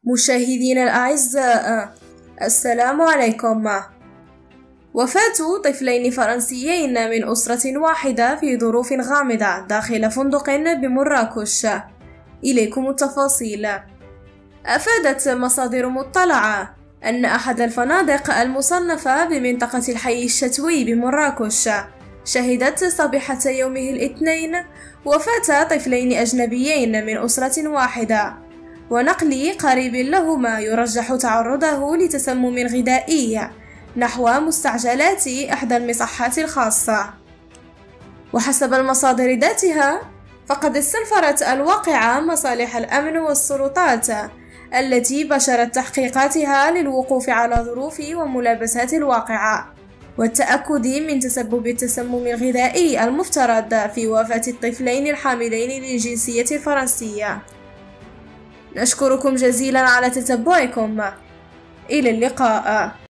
مشاهدينا الأعزاء، السلام عليكم. وفاة طفلين فرنسيين من أسرة واحدة في ظروف غامضة داخل فندق بمراكش. إليكم التفاصيل. أفادت مصادر مطلعة أن أحد الفنادق المصنفة بمنطقة الحي الشتوي بمراكش شهدت صبيحة يومه الاثنين وفاة طفلين أجنبيين من أسرة واحدة، ونقل قريب لهما يرجح تعرضه لتسمم غذائي نحو مستعجلات إحدى المصحات الخاصة. وحسب المصادر ذاتها، فقد استنفرت الواقعة مصالح الأمن والسلطات التي بشرت تحقيقاتها للوقوف على ظروف وملابسات الواقعة والتأكد من تسبب التسمم الغذائي المفترض في وفاة الطفلين الحاملين للجنسية الفرنسية. نشكركم جزيلا على تتبعكم. إلى اللقاء.